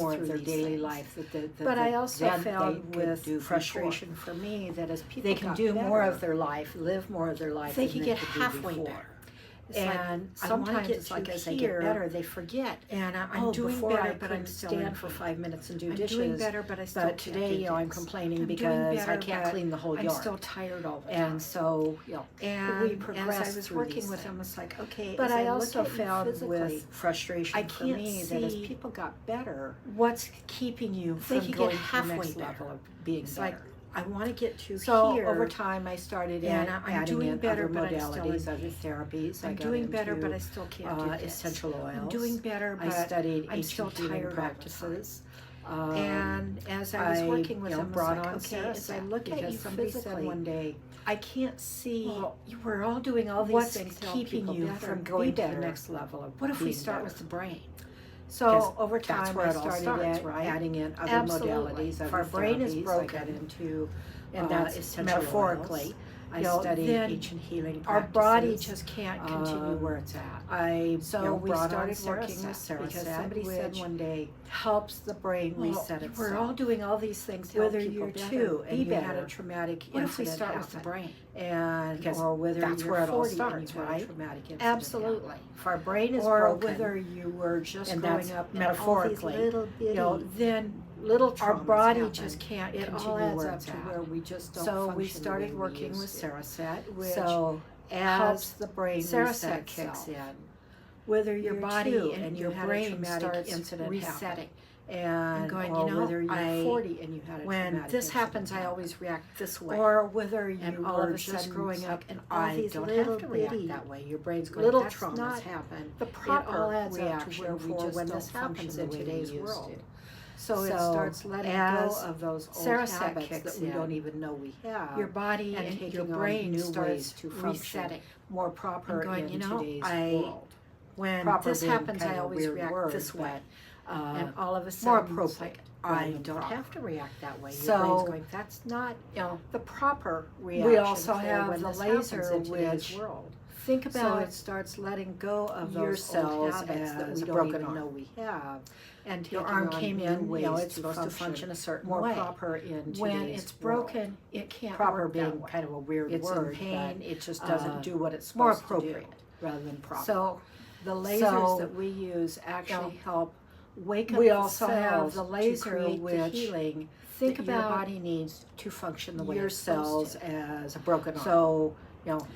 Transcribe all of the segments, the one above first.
more of through their these daily things. life that But I also then found they could with do frustration for me that as people they can got do more better, of their life, live more of their life they than could they get could do halfway before. better. And sometimes it's like as they get better, they forget. And I'm doing before better, I but I'm couldn't still stand for 5 minutes and do dishes. I'm doing better, but I still But can't today, do I'm things. complaining I'm doing because I better, can't but clean the whole I'm yard. still tired all the time. And so, And we as progress I was through working these with them, things. it's like, okay, But as I look also at you found physically, with frustration I for can't me that as see people got better, what's keeping you they from could going get to the halfway next there. level of being It's better. like, I want to get to So here. over time, I started And I'm adding doing in better, other but I'm still modalities, in other pain. therapies. I I'm got doing better, into, but I still can't do this. essential oils. I'm doing better, I but studied I'm still ancient healing tired practices. and as I was working with them, brought it's like, on okay, as I Cereset look at because you somebody said physically, one day, I can't see. well, we're all doing all these what's things to help keeping people you better, from be going to the better. next level of What if we being start better? with the brain? Because So over time, that's where I it all started starts, right? adding in other Absolutely. modalities, If other our brain is therapies. broken, I got into and that's essential metaphorically. oils. I You know, studied then ancient healing Our practices. body just can't continue Um, where it's at. I So we brought started on working with Cereset Cereset, because somebody said which one day, helps the brain well, reset itself. we're all doing all these things to whether help people you're better, two and be you had better. a traumatic What if we incident start with the happen? brain? And Because or whether that's you're where it all 40 starts, and you had right? a traumatic incident Absolutely. happen. If our brain is or broken, whether you were just and growing that's up metaphorically, in all these little bitty, then little our traumas body happen. just can't It all continue adds where up it's to at. where we just don't So function we the started way we working with used to. Cereset, which So helps as the brain Cereset reset kicks itself, in. whether Your you're body two and you your had a brain traumatic starts incident resetting. happen. And Going, or you know, whether you're 40 and you had a when traumatic this incident happens, I happen. always react this way. Or whether you and all were of a just sudden, growing it's up like, and all I these don't little have to react bitty that way. Your brain's going, little that's traumas not happen. the It all proper adds up to reaction where we for just when don't this happens function in the way we today's used world. to. So it starts letting as go of those old Cereset habits kicks that we in, don't even know we have. your body and and taking your on brain new starts ways to function resetting. more proper And going, in you know, today's I- world. When Proper this being happens, kind I of a always weird react word, this way. and all of a more sudden, it's appropriate like, rather I than don't proper. have to react that way. Your So, brain's going, that's not the proper reaction. We also for have when the this laser, happens in today's which world. think So about it starts letting go of your those cells old habits that as we a don't broken even arm. know we have. and Your taking arm on came new in, ways it's supposed to function a certain more way. proper in today's When it's broken, world. it can't Proper work being that way. kind of a weird It's word, in pain. but, It just doesn't uh, do what it's more supposed to appropriate do. rather than proper. So the lasers So, that we use actually know, help wake up we the also have cells the to laser, create the which healing think that about your body needs to function the way your it's supposed cells to. as a broken arm. So,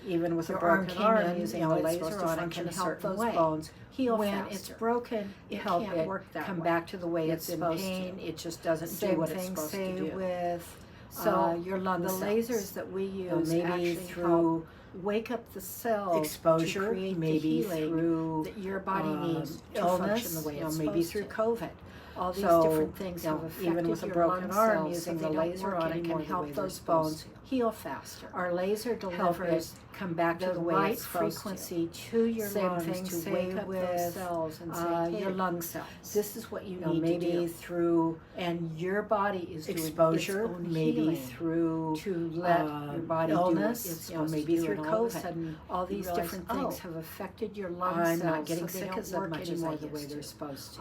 even with Your a broken arm arm, came in, using you know, a it's laser supposed to on it function can a help certain those way. bones heal When faster. it's broken, it help can't it work that come way. back to the way it's in supposed pain. to. It just doesn't Same do what thing, it's supposed say, to do. with So your lung the cells. lasers that we use maybe actually through help wake up the cells exposure, to create maybe the healing through that your body needs to illness, function the way it's maybe supposed through to. COVID. All these So, different things have affected even with a your broken lung arm, cells, using so the they don't laser work on it anymore can the help way they're those supposed bones to. heal faster. Our laser Help delivers it come back to the the way right it's supposed frequency to your Same lungs thing, to say, wake up those with, cells and say, hey, your lung cells. this is what you You know, need maybe to do. through And your body is doing exposure, its own maybe healing through to let your body illness, do what it's you know, supposed maybe to do. through And all of a COVID. sudden, all you these realize, different things oh, have affected your lung I'm cells, not getting so they sick don't as work much as anymore I the way used they're to. supposed to.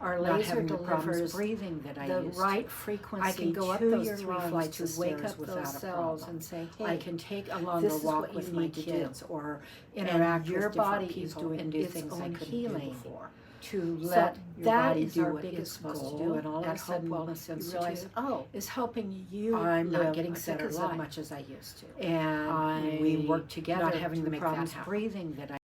Our Not laser having the problems delivers breathing that I the used right to. frequency I can go up to those your 3 lungs flights to of wake stairs up without those a cells problem. and say, hey, I can take a longer this is walk what you with my need to do. kids or And interact your with different body people is doing and do its things I own couldn't healing do before. to So let your that body is do our what it's biggest supposed goal to do, and all of at a sudden Hope Wellness you Institute realize, oh, is helping you I'm live not getting a sick better as life. much as I used to. And we work together not having to the make that problems happen. breathing that I